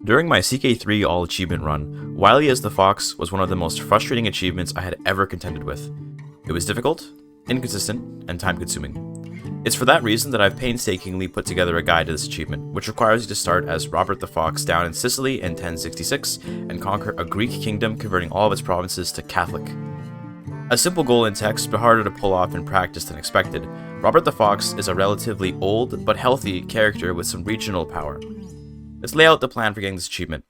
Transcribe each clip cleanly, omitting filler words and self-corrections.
During my CK3 all-achievement run, Wily as the Fox was one of the most frustrating achievements I had ever contended with. It was difficult, inconsistent, and time-consuming. It's for that reason that I've painstakingly put together a guide to this achievement, which requires you to start as Robert the Fox down in Sicily in 1066 and conquer a Greek kingdom converting all of its provinces to Catholic. A simple goal in text, but harder to pull off in practice than expected, Robert the Fox is a relatively old but healthy character with some regional power. Let's lay out the plan for getting this achievement.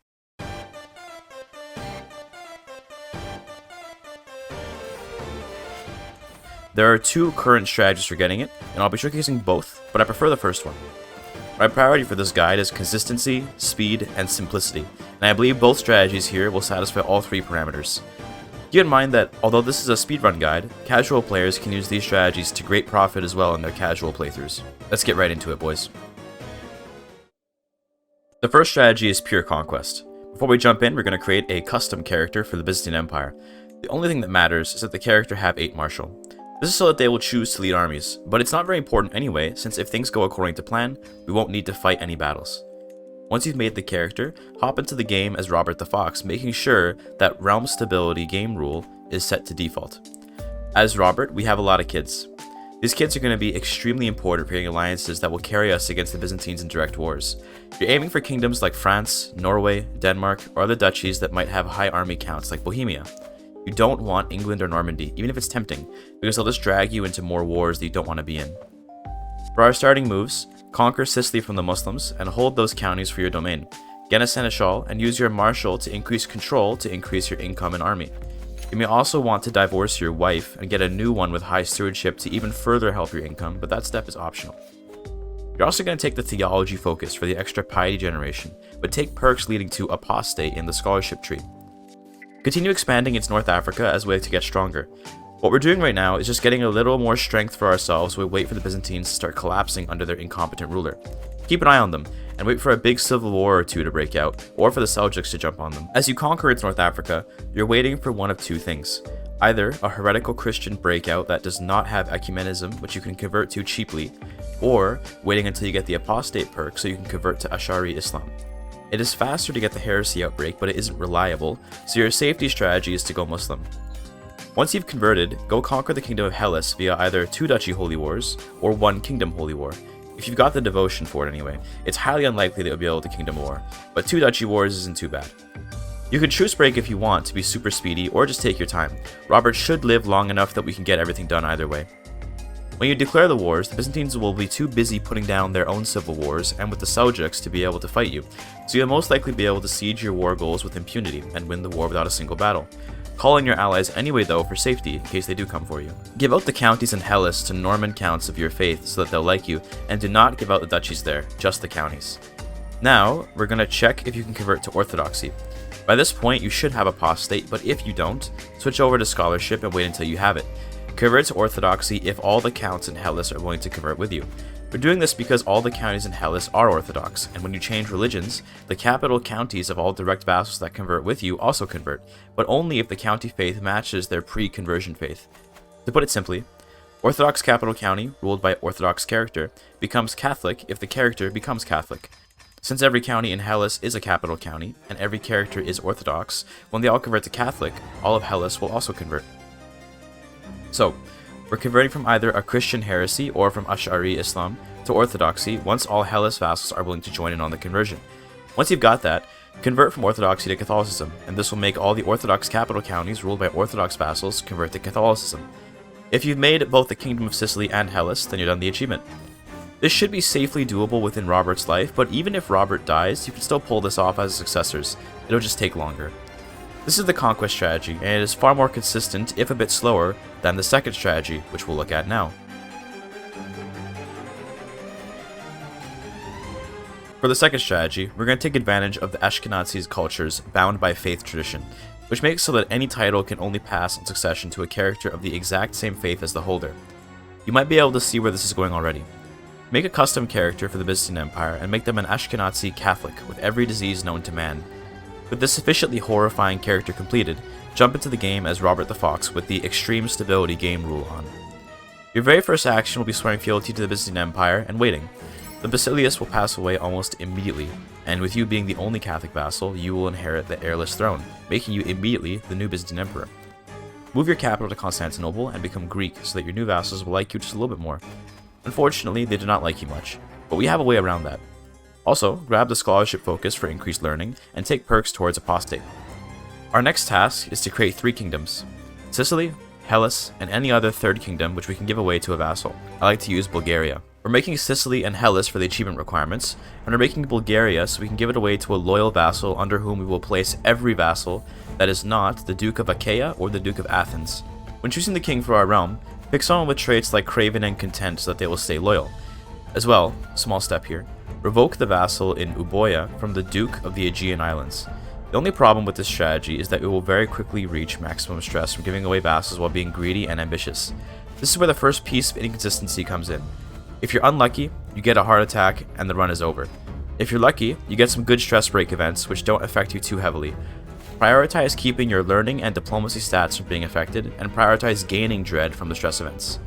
There are two current strategies for getting it, and I'll be showcasing both, but I prefer the first one. My priority for this guide is consistency, speed, and simplicity, and I believe both strategies here will satisfy all three parameters. Keep in mind that, although this is a speedrun guide, casual players can use these strategies to great profit as well in their casual playthroughs. Let's get right into it, boys. The first strategy is pure conquest. Before we jump in, we're going to create a custom character for the Byzantine Empire. The only thing that matters is that the character have 8 martial. This is so that they will choose to lead armies, but it's not very important anyway, since if things go according to plan, we won't need to fight any battles. Once you've made the character, hop into the game as Robert the Fox, making sure that realm stability game rule is set to default. As Robert, we have a lot of kids. These kids are going to be extremely important for getting alliances that will carry us against the Byzantines in direct wars. You're aiming for kingdoms like France, Norway, Denmark, or other duchies that might have high army counts like Bohemia. You don't want England or Normandy, even if it's tempting, because they'll just drag you into more wars that you don't want to be in. For our starting moves, conquer Sicily from the Muslims and hold those counties for your domain. Get a seneschal and use your marshal to increase control to increase your income and army. You may also want to divorce your wife and get a new one with high stewardship to even further help your income, but that step is optional. You're also going to take the theology focus for the extra piety generation, but take perks leading to apostate in the scholarship tree. Continue expanding into North Africa as a way to get stronger. What we're doing right now is just getting a little more strength for ourselves while we wait for the Byzantines to start collapsing under their incompetent ruler. Keep an eye on them, and wait for a big civil war or two to break out, or for the Seljuks to jump on them. As you conquer into North Africa, you're waiting for one of two things. Either a heretical Christian breakout that does not have ecumenism, which you can convert to cheaply, or waiting until you get the apostate perk so you can convert to Ashkenazi Islam. It is faster to get the heresy outbreak, but it isn't reliable, so your safety strategy is to go Muslim. Once you've converted, go conquer the Kingdom of Hellas via either 2 Duchy Holy Wars or 1 Kingdom Holy War. If you've got the devotion for it anyway, it's highly unlikely that you'll be able to Kingdom War, but 2 Duchy Wars isn't too bad. You can truce break if you want to be super speedy, or just take your time. Robert should live long enough that we can get everything done either way. When you declare the wars, the Byzantines will be too busy putting down their own civil wars and with the Seljuks to be able to fight you, so you'll most likely be able to siege your war goals with impunity and win the war without a single battle. Call in your allies anyway though for safety in case they do come for you. Give out the counties in Hellas to Norman counts of your faith so that they'll like you, and do not give out the duchies there, just the counties. Now, we're going to check if you can convert to Orthodoxy. By this point you should have apostate, but if you don't, switch over to scholarship and wait until you have it. Convert to Orthodoxy if all the counts in Hellas are willing to convert with you. We're doing this because all the counties in Hellas are Orthodox, and when you change religions, the capital counties of all direct vassals that convert with you also convert, but only if the county faith matches their pre-conversion faith. To put it simply, Orthodox capital county, ruled by Orthodox character, becomes Catholic if the character becomes Catholic. Since every county in Hellas is a capital county, and every character is Orthodox, when they all convert to Catholic, all of Hellas will also convert. So, we're converting from either a Christian heresy or from Ashkenazi Islam to Orthodoxy once all Hellas vassals are willing to join in on the conversion. Once you've got that, convert from Orthodoxy to Catholicism, and this will make all the Orthodox capital counties ruled by Orthodox vassals convert to Catholicism. If you've made both the Kingdom of Sicily and Hellas, then you're done the achievement. This should be safely doable within Robert's life, but even if Robert dies, you can still pull this off as his successors. It'll just take longer. This is the Conquest Strategy, and it is far more consistent, if a bit slower, than the second strategy, which we'll look at now. For the second strategy, we're going to take advantage of the Ashkenazi cultures bound by faith tradition, which makes so that any title can only pass on succession to a character of the exact same faith as the holder. You might be able to see where this is going already. Make a custom character for the Byzantine Empire and make them an Ashkenazi Catholic with every disease known to man. With this sufficiently horrifying character completed, jump into the game as Robert the Fox with the extreme stability game rule on. Your very first action will be swearing fealty to the Byzantine Empire and waiting. the Basilius will pass away almost immediately, and with you being the only Catholic vassal, you will inherit the heirless throne, making you immediately the new Byzantine emperor. Move your capital to Constantinople and become Greek so that your new vassals will like you just a little bit more. Unfortunately, they do not like you much, but we have a way around that. Also, grab the scholarship focus for increased learning, and take perks towards apostate. Our next task is to create 3 kingdoms: Sicily, Hellas, and any other third kingdom which we can give away to a vassal. I like to use Bulgaria. We're making Sicily and Hellas for the achievement requirements, and we're making Bulgaria so we can give it away to a loyal vassal under whom we will place every vassal that is not the Duke of Achaia or the Duke of Athens. When choosing the king for our realm, pick someone with traits like Craven and Content so that they will stay loyal. As well, small step here, revoke the vassal in Euboea from the Duke of the Aegean Islands. The only problem with this strategy is that it will very quickly reach maximum stress from giving away vassals while being greedy and ambitious. This is where the first piece of inconsistency comes in. If you're unlucky, you get a heart attack and the run is over. If you're lucky, you get some good stress break events which don't affect you too heavily. Prioritize keeping your learning and diplomacy stats from being affected, and prioritize gaining dread from the stress events.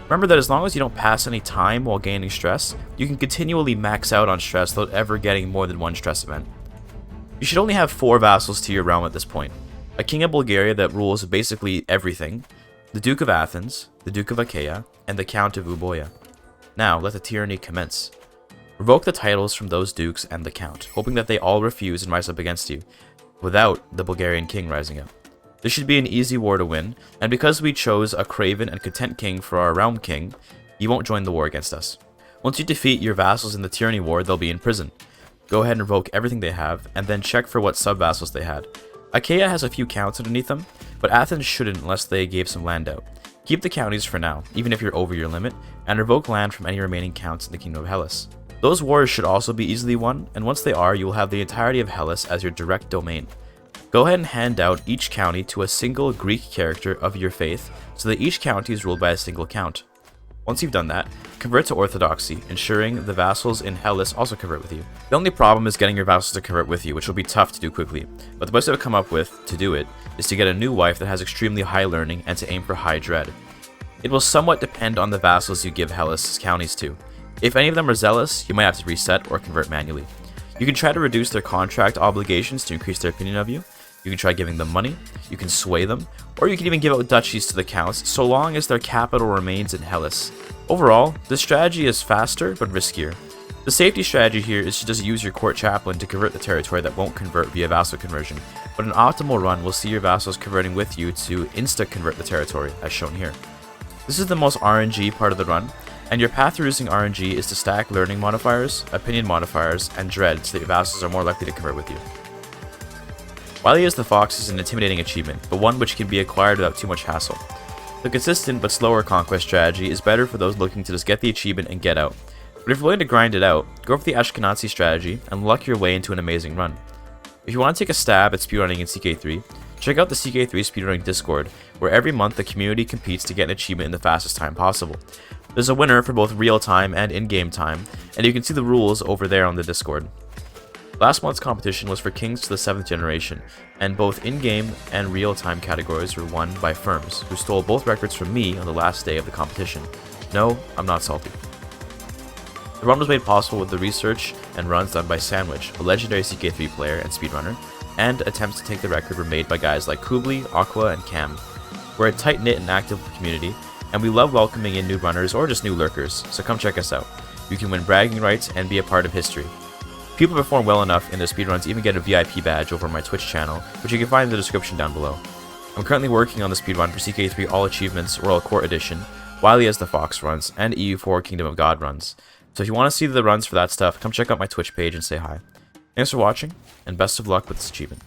Remember that as long as you don't pass any time while gaining stress, you can continually max out on stress without ever getting more than one stress event. You should only have 4 vassals to your realm at this point: a king of Bulgaria that rules basically everything, the Duke of Athens, the Duke of Achaia, and the Count of Euboea. Now let the tyranny commence. Revoke the titles from those dukes and the count, hoping that they all refuse and rise up against you, without the Bulgarian king rising up. This should be an easy war to win, and because we chose a Craven and Content king for our realm king, you won't join the war against us. Once you defeat your vassals in the tyranny war, they'll be in prison. Go ahead and revoke everything they have, and then check for what sub-vassals they had. Achaia has a few counts underneath them, but Athens shouldn't unless they gave some land out. Keep the counties for now, even if you're over your limit, and revoke land from any remaining counts in the Kingdom of Hellas. Those wars should also be easily won, and once they are, you will have the entirety of Hellas as your direct domain. Go ahead and hand out each county to a single Greek character of your faith, so that each county is ruled by a single count. Once you've done that, convert to Orthodoxy, ensuring the vassals in Hellas also convert with you. The only problem is getting your vassals to convert with you, which will be tough to do quickly, but the best I've come up with to do it is to get a new wife that has extremely high learning and to aim for high dread. It will somewhat depend on the vassals you give Hellas' counties to. If any of them are zealous, you might have to reset or convert manually. You can try to reduce their contract obligations to increase their opinion of you. You can try giving them money, you can sway them, or you can even give out duchies to the counts, so long as their capital remains in Hellas. Overall, this strategy is faster, but riskier. The safety strategy here is to just use your court chaplain to convert the territory that won't convert via vassal conversion, but an optimal run will see your vassals converting with you to insta-convert the territory, as shown here. This is the most RNG part of the run, and your path to using RNG is to stack learning modifiers, opinion modifiers, and dread so that your vassals are more likely to convert with you. Wily as the Fox is an intimidating achievement, but one which can be acquired without too much hassle. The consistent but slower conquest strategy is better for those looking to just get the achievement and get out, but if you're willing to grind it out, go for the Ashkenazi Strategy and luck your way into an amazing run. If you want to take a stab at speedrunning in CK3, check out the CK3 speedrunning Discord, where every month the community competes to get an achievement in the fastest time possible. There's a winner for both real-time and in-game time, and you can see the rules over there on the Discord. Last month's competition was for Kings to the 7th generation, and both in-game and real-time categories were won by Frms, who stole both records from me on the last day of the competition. No, I'm not salty. The run was made possible with the research and runs done by Sandwich, a legendary CK3 player and speedrunner, and attempts to take the record were made by guys like Kubli, Aqua, and Cam. We're a tight-knit and active community, and we love welcoming in new runners or just new lurkers, so come check us out. You can win bragging rights and be a part of history. People perform well enough in their speedruns even get a VIP badge over on my Twitch channel, which you can find in the description down below. I'm currently working on the speedrun for CK3 All Achievements Royal Court Edition, Wily as the Fox runs, and EU4 Kingdom of God runs. So if you want to see the runs for that stuff, come check out my Twitch page and say hi. Thanks for watching, and best of luck with this achievement.